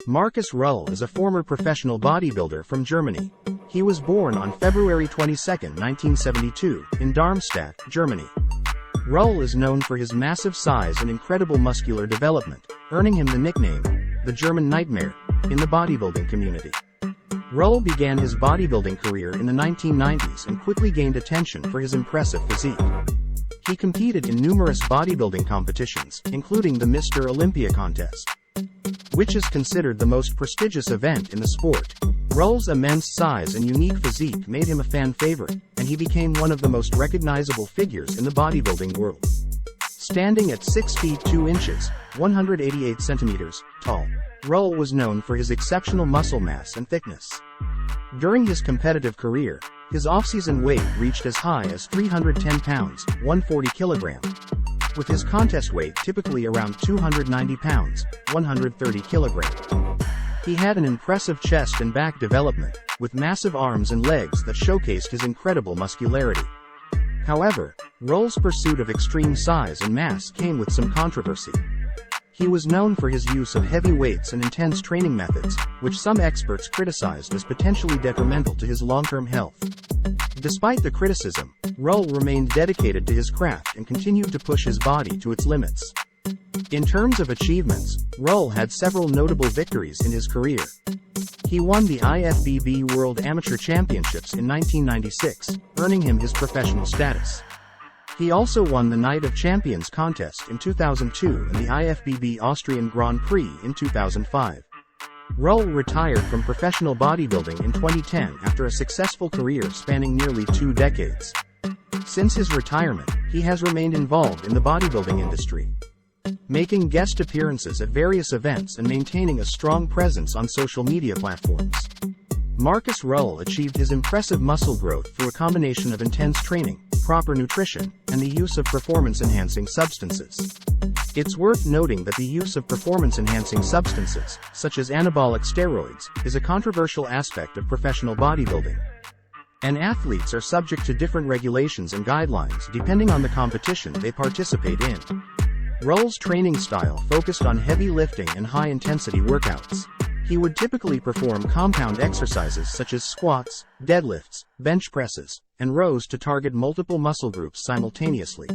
Markus Rühl is a former professional bodybuilder from Germany. He was born on February 22, 1972, in Darmstadt, Germany. Rühl is known for his massive size and incredible muscular development, earning him the nickname, the German Nightmare, in the bodybuilding community. Rühl began his bodybuilding career in the 1990s and quickly gained attention for his impressive physique. He competed in numerous bodybuilding competitions, including the Mr. Olympia contest, which is considered the most prestigious event in the sport. Rühl's immense size and unique physique made him a fan favorite, and he became one of the most recognizable figures in the bodybuilding world. Standing at 6 feet 2 inches, 188 centimeters, tall, Rühl was known for his exceptional muscle mass and thickness. During his competitive career, his off-season weight reached as high as 310 pounds, 140 kilograms, with his contest weight typically around 290 pounds, 130 kilograms. He had an impressive chest and back development, with massive arms and legs that showcased his incredible muscularity. However, Rühl's pursuit of extreme size and mass came with some controversy. He was known for his use of heavy weights and intense training methods, which some experts criticized as potentially detrimental to his long-term health. Despite the criticism, Rühl remained dedicated to his craft and continued to push his body to its limits. In terms of achievements, Rühl had several notable victories in his career. He won the IFBB World Amateur Championships in 1996, earning him his professional status. He also won the Night of Champions contest in 2002 and the IFBB Austrian Grand Prix in 2005. Rühl retired from professional bodybuilding in 2010 after a successful career spanning nearly 2 decades. Since his retirement, he has remained involved in the bodybuilding industry, making guest appearances at various events and maintaining a strong presence on social media platforms. Markus Rühl achieved his impressive muscle growth through a combination of intense training, proper nutrition, and the use of performance-enhancing substances. It's worth noting that the use of performance-enhancing substances, such as anabolic steroids, is a controversial aspect of professional bodybuilding, and athletes are subject to different regulations and guidelines depending on the competition they participate in. Rühl's training style focused on heavy lifting and high-intensity workouts. He would typically perform compound exercises such as squats, deadlifts, bench presses, and rows to target multiple muscle groups simultaneously.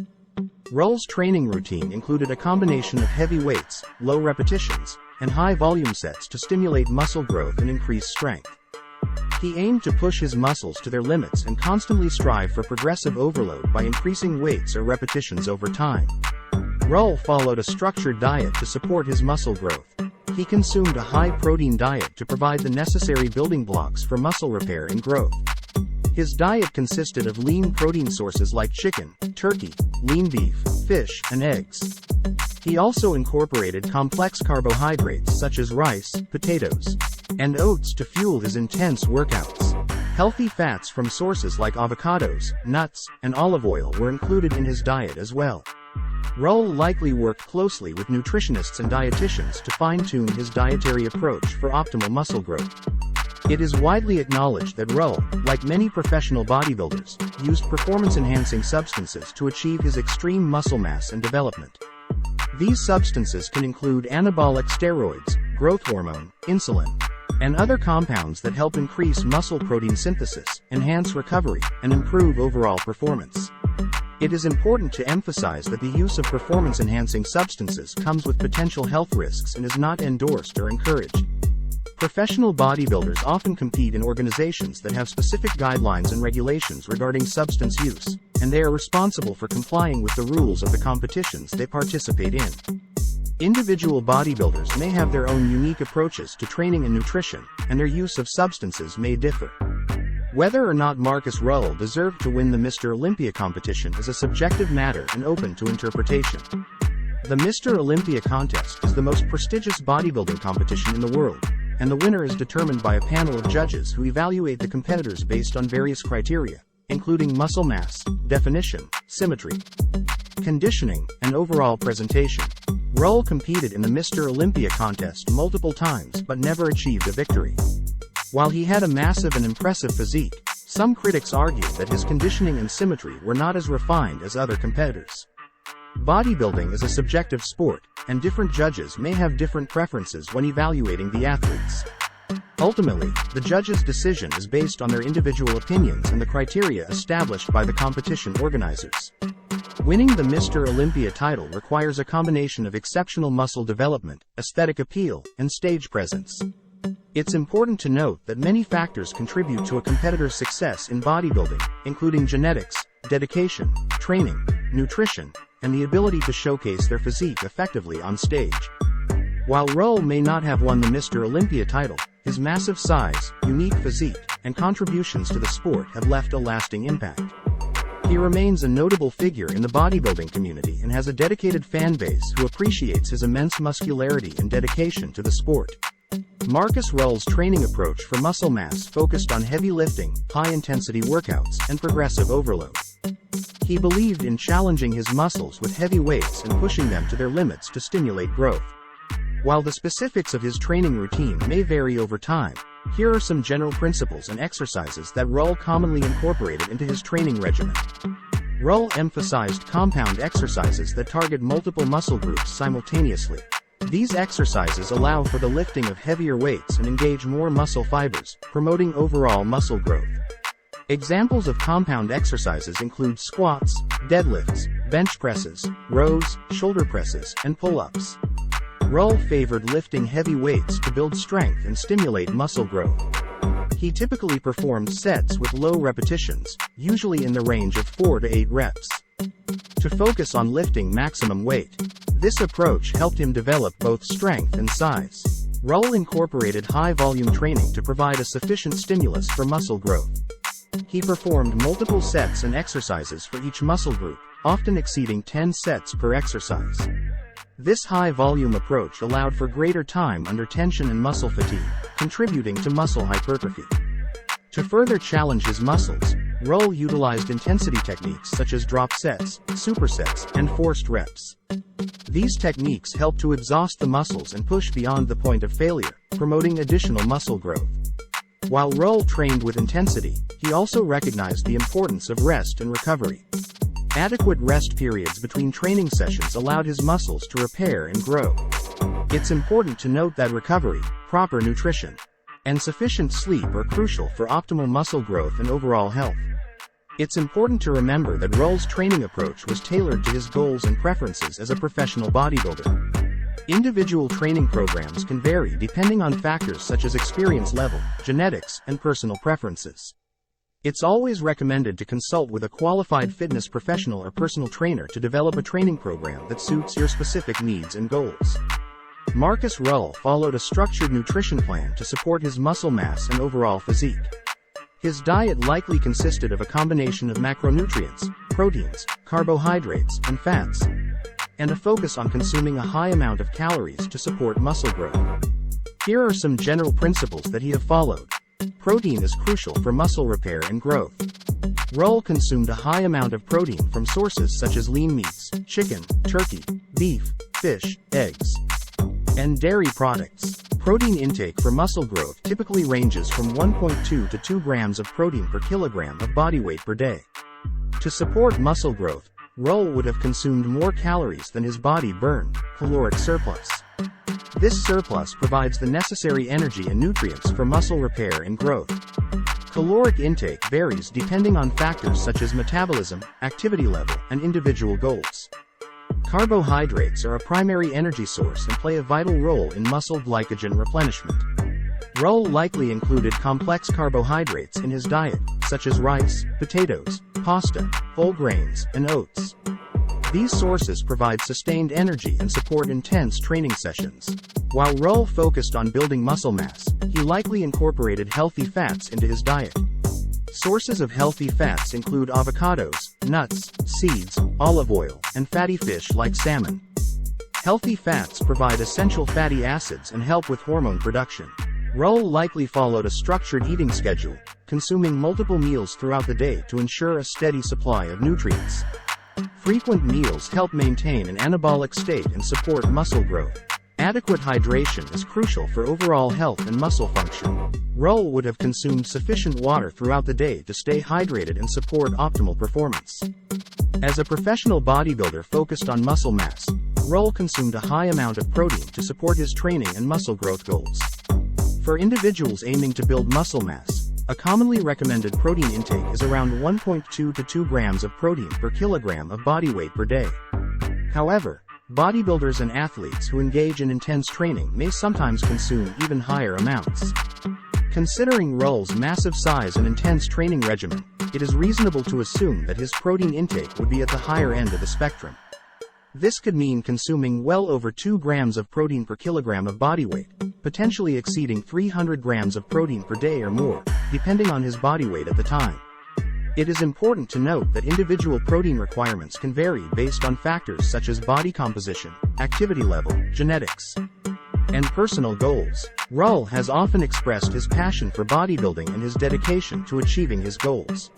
Rühl's training routine included a combination of heavy weights, low repetitions, and high volume sets to stimulate muscle growth and increase strength. He aimed to push his muscles to their limits and constantly strive for progressive overload by increasing weights or repetitions over time. Rühl followed a structured diet to support his muscle growth. He consumed a high-protein diet to provide the necessary building blocks for muscle repair and growth. His diet consisted of lean protein sources like chicken, turkey, lean beef, fish, and eggs. He also incorporated complex carbohydrates such as rice, potatoes, and oats to fuel his intense workouts. Healthy fats from sources like avocados, nuts, and olive oil were included in his diet as well. Rühl likely worked closely with nutritionists and dietitians to fine-tune his dietary approach for optimal muscle growth. It is widely acknowledged that Rühl, like many professional bodybuilders, used performance-enhancing substances to achieve his extreme muscle mass and development. These substances can include anabolic steroids, growth hormone, insulin, and other compounds that help increase muscle protein synthesis, enhance recovery, and improve overall performance. It is important to emphasize that the use of performance-enhancing substances comes with potential health risks and is not endorsed or encouraged. Professional bodybuilders often compete in organizations that have specific guidelines and regulations regarding substance use, and they are responsible for complying with the rules of the competitions they participate in. Individual bodybuilders may have their own unique approaches to training and nutrition, and their use of substances may differ. Whether or not Markus Rühl deserved to win the Mr. Olympia competition is a subjective matter and open to interpretation. The Mr. Olympia contest is the most prestigious bodybuilding competition in the world, and the winner is determined by a panel of judges who evaluate the competitors based on various criteria, including muscle mass, definition, symmetry, conditioning, and overall presentation. Rühl competed in the Mr. Olympia contest multiple times but never achieved a victory. While he had a massive and impressive physique, some critics argued that his conditioning and symmetry were not as refined as other competitors. Bodybuilding is a subjective sport, and different judges may have different preferences when evaluating the athletes. Ultimately, the judge's decision is based on their individual opinions and the criteria established by the competition organizers. Winning the Mr. Olympia title requires a combination of exceptional muscle development, aesthetic appeal, and stage presence. It's important to note that many factors contribute to a competitor's success in bodybuilding, including genetics, dedication, training, nutrition, and the ability to showcase their physique effectively on stage. While Ruhl may not have won the Mr. Olympia title, his massive size, unique physique, and contributions to the sport have left a lasting impact. He remains a notable figure in the bodybuilding community and has a dedicated fan base who appreciates his immense muscularity and dedication to the sport. Markus Rühl's training approach for muscle mass focused on heavy lifting, high-intensity workouts, and progressive overload. He believed in challenging his muscles with heavy weights and pushing them to their limits to stimulate growth. While the specifics of his training routine may vary over time, here are some general principles and exercises that Ruhl commonly incorporated into his training regimen. Ruhl emphasized compound exercises that target multiple muscle groups simultaneously. These exercises allow for the lifting of heavier weights and engage more muscle fibers, promoting overall muscle growth. Examples of compound exercises include squats, deadlifts, bench presses, rows, shoulder presses, and pull-ups. Ruhl favored lifting heavy weights to build strength and stimulate muscle growth. He typically performed sets with low repetitions, usually in the range of 4 to 8 reps. To focus on lifting maximum weight, this approach helped him develop both strength and size. Ruhl incorporated high-volume training to provide a sufficient stimulus for muscle growth. He performed multiple sets and exercises for each muscle group, often exceeding 10 sets per exercise. This high-volume approach allowed for greater time under tension and muscle fatigue, contributing to muscle hypertrophy. To further challenge his muscles, Ruhl utilized intensity techniques such as drop sets, supersets, and forced reps. These techniques help to exhaust the muscles and push beyond the point of failure, promoting additional muscle growth. While Ruhl trained with intensity, he also recognized the importance of rest and recovery. Adequate rest periods between training sessions allowed his muscles to repair and grow. It's important to note that recovery, proper nutrition, and sufficient sleep are crucial for optimal muscle growth and overall health. It's important to remember that Ruhl's training approach was tailored to his goals and preferences as a professional bodybuilder. Individual training programs can vary depending on factors such as experience level, genetics, and personal preferences. It's always recommended to consult with a qualified fitness professional or personal trainer to develop a training program that suits your specific needs and goals. Markus Rühl followed a structured nutrition plan to support his muscle mass and overall physique. His diet likely consisted of a combination of macronutrients, proteins, carbohydrates, and fats, and a focus on consuming a high amount of calories to support muscle growth. Here are some general principles that he have followed. Protein is crucial for muscle repair and growth. Ruhl consumed a high amount of protein from sources such as lean meats, chicken, turkey, beef, fish, eggs, and dairy products. Protein intake for muscle growth typically ranges from 1.2 to 2 grams of protein per kilogram of body weight per day. To support muscle growth, Ruhl would have consumed more calories than his body burned, caloric surplus. This surplus provides the necessary energy and nutrients for muscle repair and growth. Caloric intake varies depending on factors such as metabolism, activity level, and individual goals. Carbohydrates are a primary energy source and play a vital role in muscle glycogen replenishment. Ruhl likely included complex carbohydrates in his diet, such as rice, potatoes, pasta, whole grains, and oats. These sources provide sustained energy and support intense training sessions. While Ruhl focused on building muscle mass, he likely incorporated healthy fats into his diet. Sources of healthy fats include avocados, nuts, seeds, olive oil, and fatty fish like salmon. Healthy fats provide essential fatty acids and help with hormone production. Ruhl likely followed a structured eating schedule, consuming multiple meals throughout the day to ensure a steady supply of nutrients. Frequent meals help maintain an anabolic state and support muscle growth. Adequate hydration is crucial for overall health and muscle function. Ruhl would have consumed sufficient water throughout the day to stay hydrated and support optimal performance. As a professional bodybuilder focused on muscle mass, Ruhl consumed a high amount of protein to support his training and muscle growth goals. For individuals aiming to build muscle mass, a commonly recommended protein intake is around 1.2 to 2 grams of protein per kilogram of body weight per day. However, bodybuilders and athletes who engage in intense training may sometimes consume even higher amounts. Considering Ruhl's massive size and intense training regimen, it is reasonable to assume that his protein intake would be at the higher end of the spectrum. This could mean consuming well over 2 grams of protein per kilogram of body weight, potentially exceeding 300 grams of protein per day or more, depending on his body weight at the time. It is important to note that individual protein requirements can vary based on factors such as body composition, activity level, genetics, and personal goals. Ruhl has often expressed his passion for bodybuilding and his dedication to achieving his goals.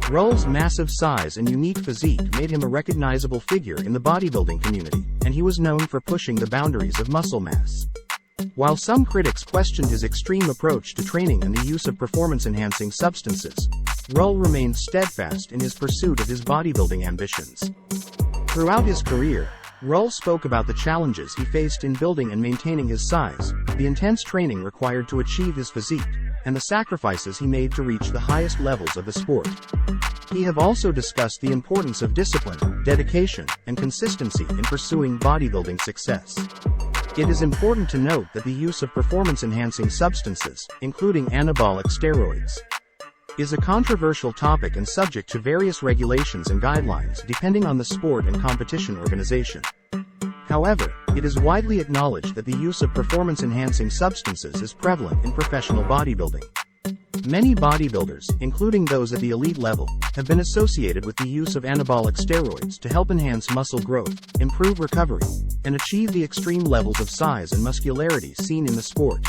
Ruhl's massive size and unique physique made him a recognizable figure in the bodybuilding community, and he was known for pushing the boundaries of muscle mass. While some critics questioned his extreme approach to training and the use of performance-enhancing substances, Ruhl remained steadfast in his pursuit of his bodybuilding ambitions. Throughout his career, Ruhl spoke about the challenges he faced in building and maintaining his size, the intense training required to achieve his physique, and the sacrifices he made to reach the highest levels of the sport. He have also discussed the importance of discipline, dedication, and consistency in pursuing bodybuilding success. It is important to note that the use of performance-enhancing substances, including anabolic steroids, is a controversial topic and subject to various regulations and guidelines depending on the sport and competition organization. However, it is widely acknowledged that the use of performance-enhancing substances is prevalent in professional bodybuilding. Many bodybuilders, including those at the elite level, have been associated with the use of anabolic steroids to help enhance muscle growth, improve recovery, and achieve the extreme levels of size and muscularity seen in the sport.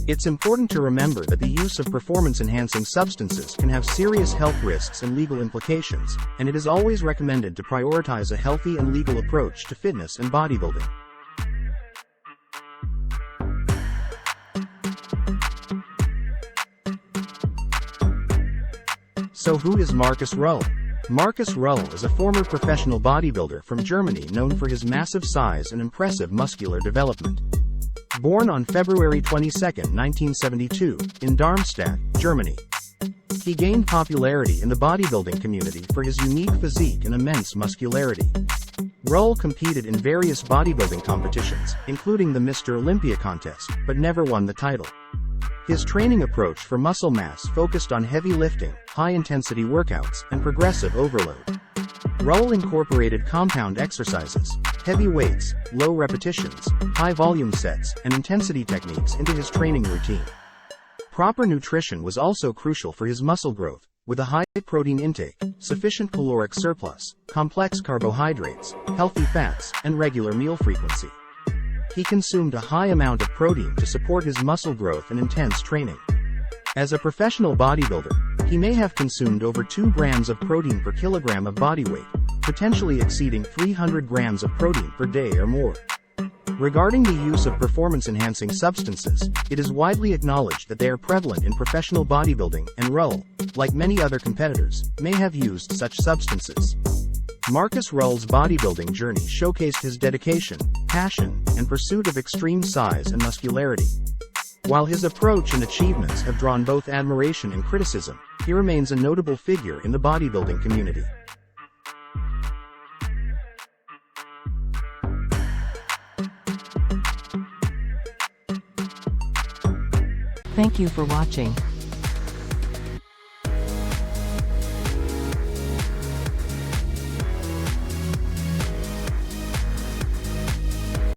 It's important to remember that the use of performance-enhancing substances can have serious health risks and legal implications, and it is always recommended to prioritize a healthy and legal approach to fitness and bodybuilding. So who is Markus Ruhl? Markus Ruhl is a former professional bodybuilder from Germany known for his massive size and impressive muscular development. Born on February 22, 1972, in Darmstadt, Germany. He gained popularity in the bodybuilding community for his unique physique and immense muscularity. Ruhl competed in various bodybuilding competitions, including the Mr. Olympia contest, but never won the title. His training approach for muscle mass focused on heavy lifting, high-intensity workouts, and progressive overload. Ruhl incorporated compound exercises, heavy weights, low repetitions, high-volume sets, and intensity techniques into his training routine. Proper nutrition was also crucial for his muscle growth, with a high protein intake, sufficient caloric surplus, complex carbohydrates, healthy fats, and regular meal frequency. He consumed a high amount of protein to support his muscle growth and intense training. As a professional bodybuilder, he may have consumed over 2 grams of protein per kilogram of body weight, potentially exceeding 300 grams of protein per day or more. Regarding the use of performance-enhancing substances, it is widely acknowledged that they are prevalent in professional bodybuilding, and Ruhl, like many other competitors, may have used such substances. Markus Ruhl's bodybuilding journey showcased his dedication, passion, and pursuit of extreme size and muscularity. While his approach and achievements have drawn both admiration and criticism, he remains a notable figure in the bodybuilding community. Thank you for watching.